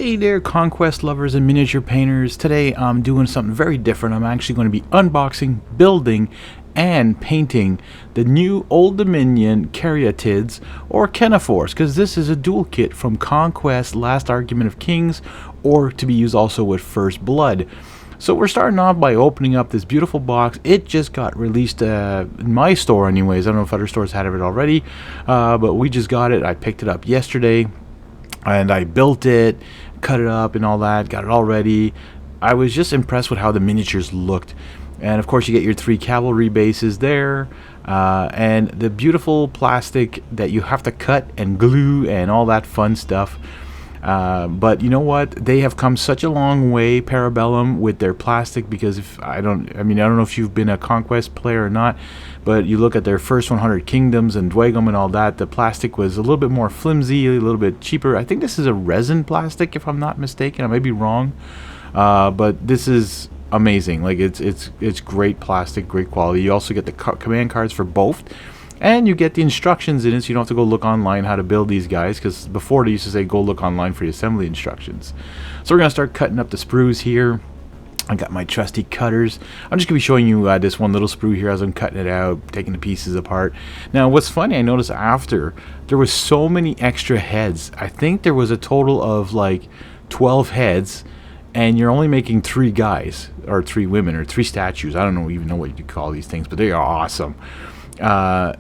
Hey there, Conquest lovers and miniature painters. Today I'm doing something very different. I'm actually going to be unboxing, building, and painting the new Old Dominion Karyatids, or Kanephors, because this is a dual kit from Conquest, Last Argument of Kings, or to be used also with First Blood. So we're starting off by opening up this beautiful box. It just got released in my store anyways. I don't know if other stores had it already, but we just got it. I picked it up yesterday. And I built it, cut it up and all that, got it all ready. I was just impressed with how the miniatures looked. And of course you get your 3 cavalry bases there, and the beautiful plastic that you have to cut and glue and all that fun stuff. But you know what? They have come such a long way, Parabellum, with their plastic, because I don't know if you've been a Conquest player or not, but you look at their first 100 Kingdoms and Dwagum and all that, the plastic was a little bit more flimsy, a little bit cheaper. I think this is a resin plastic, if I'm not mistaken. I may be wrong, but this is amazing. Like it's great plastic, great quality. You also get the command cards for both. And you get the instructions in it, so you don't have to go look online how to build these guys, because before they used to say go look online for the assembly instructions. So we're going to start cutting up the sprues here. I got my trusty cutters. I'm just going to be showing you this one little sprue here as I'm cutting it out, taking the pieces apart. Now what's funny, I noticed after, there was so many extra heads. I think there was a total of like 12 heads, and you're only making 3 guys, or 3 women, or 3 statues. I don't even know what you call these things, but they are awesome. I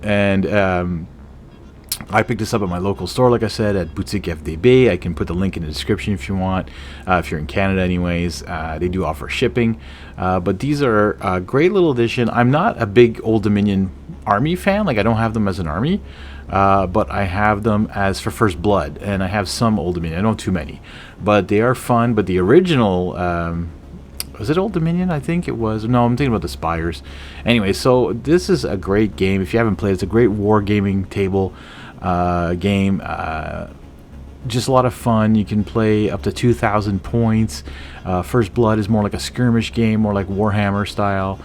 picked this up at my local store, like I said, at Boutique FDB. I can put the link in the description if you want, if you're in Canada anyways. They do offer shipping, but these are a great little addition. I'm not a big Old Dominion army fan, like I don't have them as an army, but I have them as for First Blood, and I have some Old Dominion. I don't have too many, but they are fun. But the original, was it Old Dominion? I think it was. No, I'm thinking about the Spires. Anyway, so this is a great game. If you haven't played, it's a great war gaming table game. Just a lot of fun. You can play up to 2,000 points. First Blood is more like a skirmish game, more like Warhammer style.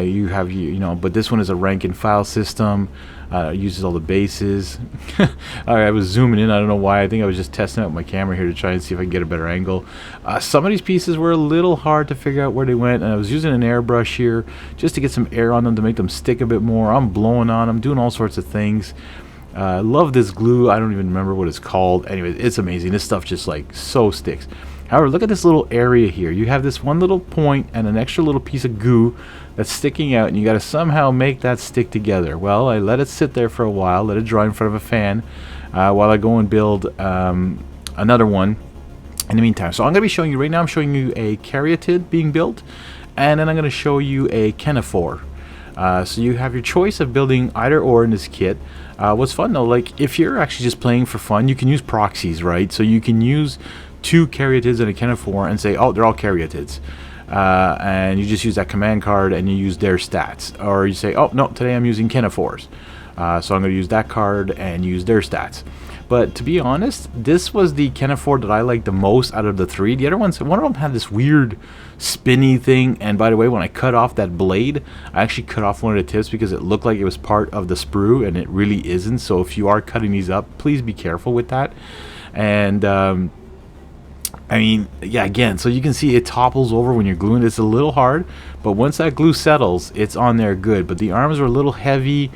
You have but this one is a rank and file system. Uses all the bases. I was zooming in. I don't know why. I think I was just testing out my camera here to try and see if I can get a better angle. Some of these pieces were a little hard to figure out where they went, and I was using an airbrush here just to get some air on them to make them stick a bit more. I'm blowing on them, doing all sorts of things. I love this glue. I don't even remember what it's called. Anyways, it's amazing. This stuff just like so sticks. However, look at this little area here. You have this one little point and an extra little piece of goo that's sticking out, and you got to somehow make that stick together. Well, I let it sit there for a while, let it dry in front of a fan, while I go and build another one in the meantime. So I'm going to be showing you right now, I'm showing you a Karyatid being built, and then I'm going to show you a Kanephor. So you have your choice of building either or in this kit. What's fun though, like if you're actually just playing for fun, you can use proxies, right? So you can use 2 Karyatids and a Kanephor and say, oh, they're all Karyatids. And you just use that command card and you use their stats. Or you say, oh, no, today I'm using Kanephors. So I'm going to use that card and use their stats. But to be honest, this was the Kanephor that I liked the most out of the 3. The other ones, one of them had this weird spinny thing. And by the way, when I cut off that blade, I actually cut off one of the tips because it looked like it was part of the sprue, and it really isn't. So if you are cutting these up, please be careful with that. And I mean, yeah, again, so you can see it topples over when you're gluing. It's a little hard, but once that glue settles, it's on there good. But the arms were a little heavy.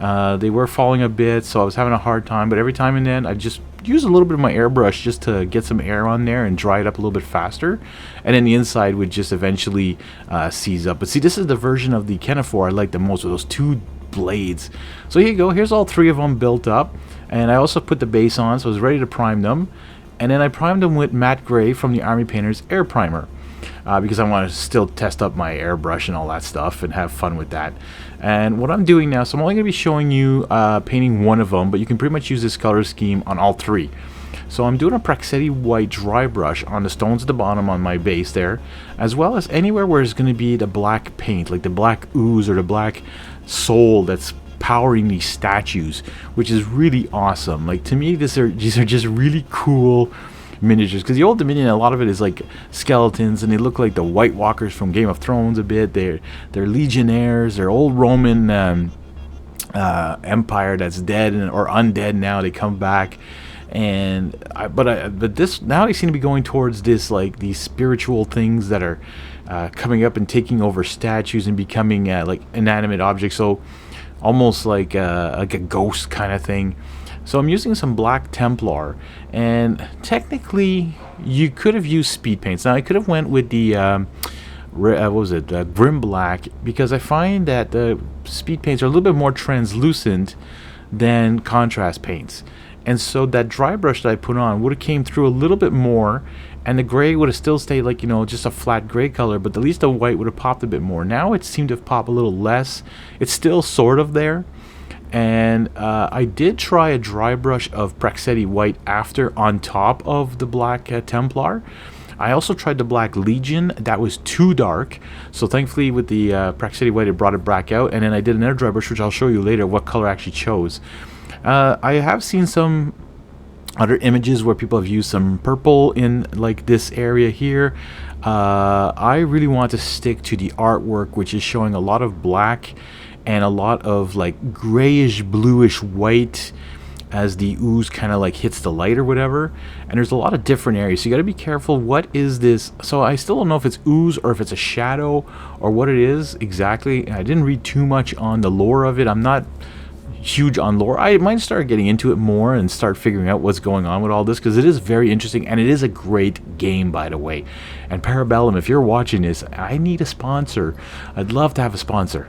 They were falling a bit, so I was having a hard time. But every time and then, I just use a little bit of my airbrush just to get some air on there and dry it up a little bit faster. And then the inside would just eventually seize up. But see, this is the version of the Kanephor I like the most, with those 2 blades. So here you go. Here's all 3 of them built up. And I also put the base on, so I was ready to prime them. And then I primed them with matte gray from the Army Painter's Air Primer, because I want to still test up my airbrush and all that stuff and have fun with that. And what I'm doing now, so I'm only going to be showing you painting one of them, but you can pretty much use this color scheme on all 3. So I'm doing a Praxetti white dry brush on the stones at the bottom on my base there, as well as anywhere where there's going to be the black paint, like the black ooze or the black soul that's powering these statues, which is really awesome. Like, to me, these are just really cool miniatures, because the Old Dominion, a lot of it is like skeletons, and they look like the White Walkers from Game of Thrones a bit. They're legionnaires, they're old Roman empire that's dead or undead now. They come back, But this now I seem to be going towards this, like these spiritual things that are coming up and taking over statues and becoming like inanimate objects, so almost like a ghost kind of thing. So I'm using some black Templar, and technically you could have used speed paints. Now I could have went with the what was it, Grim Black, because I find that the speed paints are a little bit more translucent than contrast paints, and so that dry brush that I put on would have came through a little bit more, and the gray would have still stayed like, you know, just a flat gray color, but at least the white would have popped a bit more. Now it seemed to have popped a little less. It's still sort of there. And I did try a dry brush of Praxetti white after on top of the black Templar. I also tried the black Legion. That was too dark, so thankfully with the Praxetti white it brought it back out. And then I did another dry brush, which I'll show you later what color I actually chose. I have seen some other images where people have used some purple in like this area here. I really want to stick to the artwork, which is showing a lot of black and a lot of like grayish bluish white as the ooze kind of like hits the light or whatever. And there's a lot of different areas, so you got to be careful. What is this? So I still don't know if it's ooze or if it's a shadow or what it is exactly. I didn't read too much on the lore of it. I'm not huge on lore. I might start getting into it more and start figuring out what's going on with all this, because it is very interesting, and it is a great game, by the way. And Parabellum, if you're watching this, I need a sponsor. I'd love to have a sponsor.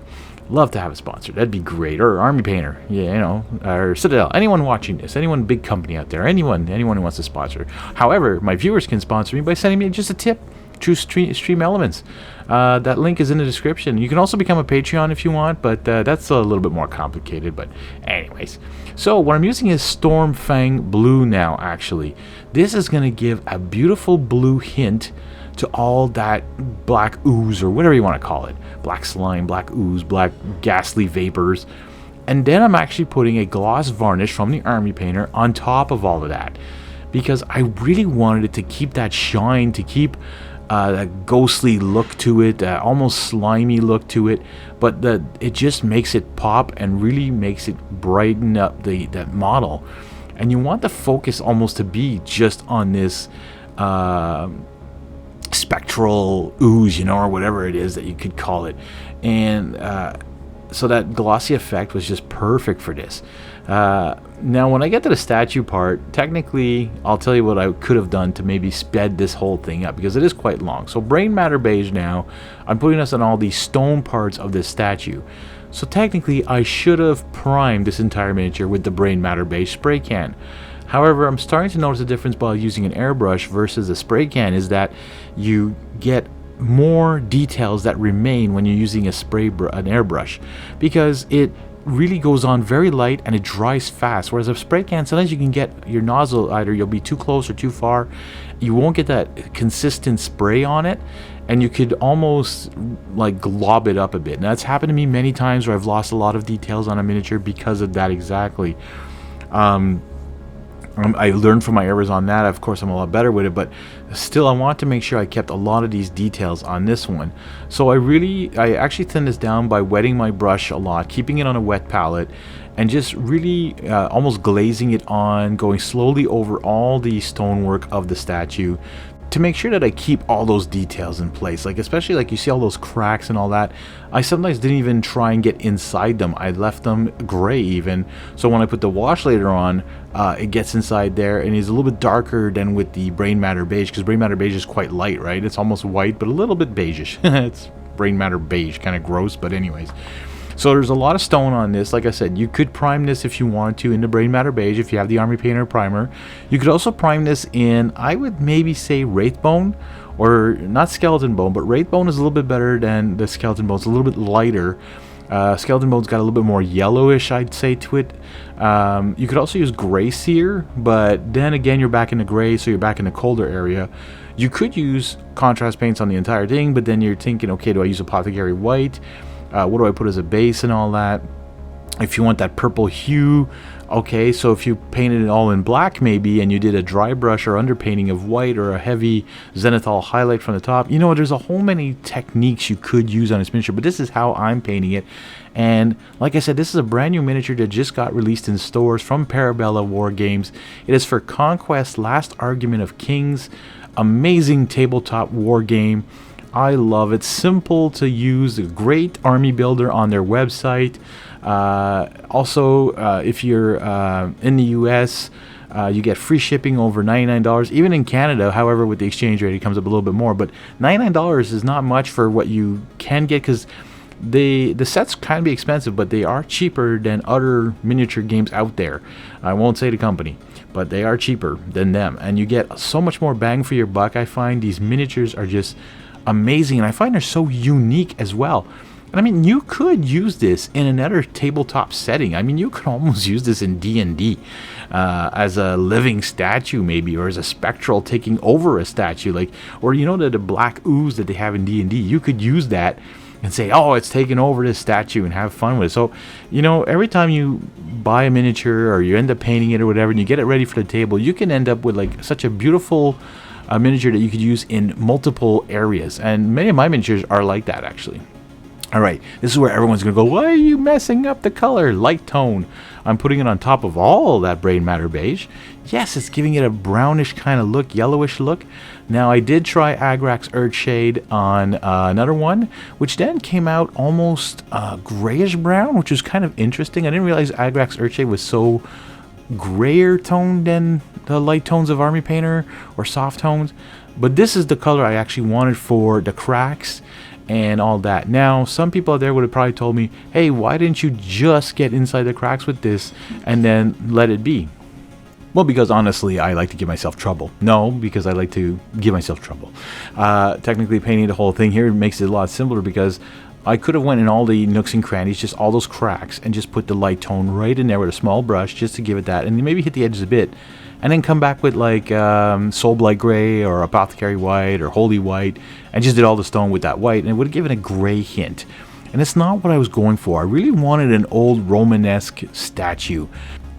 Love to have a sponsor. That'd be great. Or Army Painter, yeah, you know, or Citadel. Anyone watching this, anyone big company out there, anyone who wants to sponsor. However, my viewers can sponsor me by sending me just a tip through Stream Elements. That link is in the description. You can also become a Patreon if you want, but that's a little bit more complicated. But anyways, so what I'm using is Stormfang Blue now. Actually, this is going to give a beautiful blue hint to all that black ooze, or whatever you want to call it, black slime, black ooze, black ghastly vapors. And then I'm actually putting a gloss varnish from the Army Painter on top of all of that, because I really wanted it to keep that shine, to keep that ghostly look to it, almost slimy look to it, but it just makes it pop and really makes it brighten up that model. And you want the focus almost to be just on this spectral ooze, you know, or whatever it is that you could call it. And so that glossy effect was just perfect for this. Now when I get to the statue part, technically I'll tell you what I could have done to maybe sped this whole thing up, because it is quite long. So Brain Matter Beige, now I'm putting us on all the stone parts of this statue. So technically I should have primed this entire miniature with the Brain Matter Beige spray can. However, I'm starting to notice a difference by using an airbrush versus a spray can, is that you get more details that remain when you're using an airbrush, because it really goes on very light and it dries fast, whereas a spray can, sometimes you can get your nozzle, either you'll be too close or too far, you won't get that consistent spray on it, and you could almost like glob it up a bit. And that's happened to me many times where I've lost a lot of details on a miniature because of that exactly. I learned from my errors on that. Of course, I'm a lot better with it, but still I want to make sure I kept a lot of these details on this one. So I actually thinned this down by wetting my brush a lot, keeping it on a wet palette, and just really almost glazing it on, going slowly over all the stonework of the statue to make sure that I keep all those details in place. Like especially like you see all those cracks and all that, I sometimes didn't even try and get inside them. I left them gray even, so when I put the wash later on, it gets inside there and is a little bit darker than with the Brain Matter Beige, because Brain Matter Beige is quite light, right? It's almost white but a little bit beigeish. It's Brain Matter Beige, kind of gross, but anyways. So there's a lot of stone on this. Like I said, you could prime this if you wanted to in the Brain Matter Beige if you have the Army Painter primer. You could also prime this in, I would maybe say Wraithbone, or not Skeleton Bone, but Wraithbone is a little bit better than the Skeleton Bone. It's a little bit lighter. Skeleton Bone's got a little bit more yellowish, I'd say, to it. You could also use Gray Seer, but then again you're back in the gray, so you're back in the colder area. You could use contrast paints on the entire thing, but then you're thinking, okay, do I use Apothecary White? What do I put as a base and all that? If you want that purple hue, okay, so if you painted it all in black maybe, and you did a dry brush or underpainting of white, or a heavy zenithal highlight from the top, you know, there's a whole many techniques you could use on this miniature, but this is how I'm painting it. And like I said, this is a brand new miniature that just got released in stores from Parabella War Games. It is for Conquest Last Argument of Kings. Amazing tabletop war game. I love it. Simple to use, a great army builder on their website. Also, if you're in the US, you get free shipping over $99. Even in Canada, however, with the exchange rate, it comes up a little bit more. But $99 is not much for what you can get, because the sets can be expensive, but they are cheaper than other miniature games out there. I won't say the company, but they are cheaper than them, and you get so much more bang for your buck. I find these miniatures are just amazing, and I find they're so unique as well. And I mean, you could use this in another tabletop setting. I mean, you could almost use this in D&D as a living statue maybe, or as a spectral taking over a statue, like, or you know, the black ooze that they have in D&D. You could use that and say, oh, it's taking over this statue, and have fun with it. So, you know, every time you buy a miniature or you end up painting it or whatever, and you get it ready for the table, you can end up with like such a beautiful miniature that you could use in multiple areas. And many of my miniatures are like that, actually. All right, this is where everyone's gonna go, why are you messing up the color? Light tone. I'm putting it on top of all that brain matter beige. Yes, it's giving it a brownish kind of look, yellowish look. Now, I did try Agrax Earthshade on another one, which then came out almost grayish brown, which was kind of interesting. I didn't realize Agrax Earthshade was so grayer toned than the light tones of Army Painter or soft tones. But this is the color I actually wanted for the cracks and all that. Now, some people out there would have probably told me, hey, why didn't you just get inside the cracks with this and then let it be? Well, because honestly, I like to give myself trouble. No, because I like to give myself trouble. Technically, painting the whole thing here makes it a lot simpler, because I could have went in all the nooks and crannies, just all those cracks, and just put the light tone right in there with a small brush, just to give it that, and maybe hit the edges a bit, and then come back with like Soul Blight Gray or Apothecary White or Holy White, and just did all the stone with that white, and it would have given a gray hint. And it's not what I was going for. I really wanted an old Romanesque statue.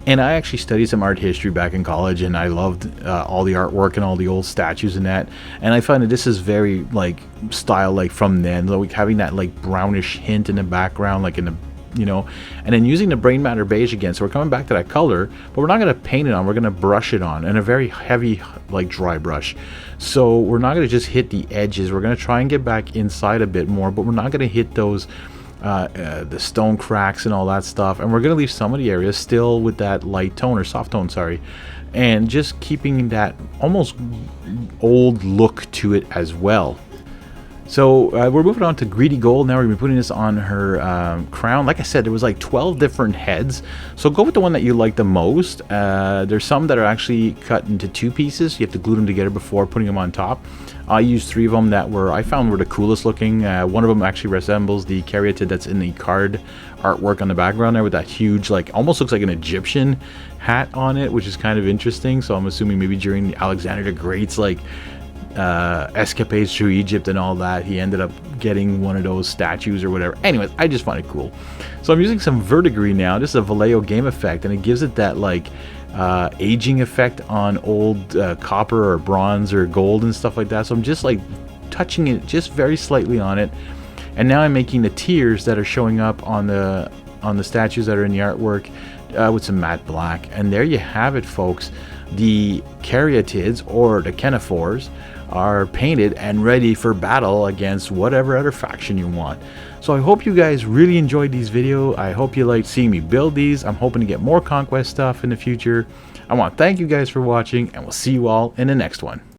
And I actually studied some art history back in college, and I loved all the artwork and all the old statues and that. And I find that this is very like style, like from then, like having that like brownish hint in the background, like in the, you know, and then using the brain matter beige again. So we're coming back to that color, but we're not going to paint it on. We're going to brush it on, and a very heavy like dry brush. So we're not going to just hit the edges. We're going to try and get back inside a bit more, but we're not going to hit those the stone cracks and all that stuff, and we're going to leave some of the areas still with that light tone, or soft tone, sorry, and just keeping that almost old look to it as well. So we're moving on to Greedy Gold. Now we're going to be putting this on her crown. Like I said, there was like 12 different heads, so go with the one that you like the most. There's some that are actually cut into two pieces. You have to glue them together before putting them on top. I used 3 of them that I found were the coolest looking. One of them actually resembles the Karyatid that's in the card artwork on the background there, with that huge, like, almost looks like an Egyptian hat on it, which is kind of interesting. So I'm assuming maybe during Alexander the Great's like escapades through Egypt and all that, he ended up getting one of those statues or whatever. Anyways, I just find it cool. So I'm using some verdigris now. This is a Vallejo game effect, and it gives it that like aging effect on old copper or bronze or gold and stuff like that. So I'm just like touching it just very slightly on it, and now I'm making the tears that are showing up on the statues that are in the artwork with some matte black. And there you have it, folks. The Karyatids, or the Kanephors, are painted and ready for battle against whatever other faction you want. So I hope you guys really enjoyed these videos. I hope you liked seeing me build these. I'm hoping to get more Conquest stuff in the future. I want to thank you guys for watching, and we'll see you all in the next one.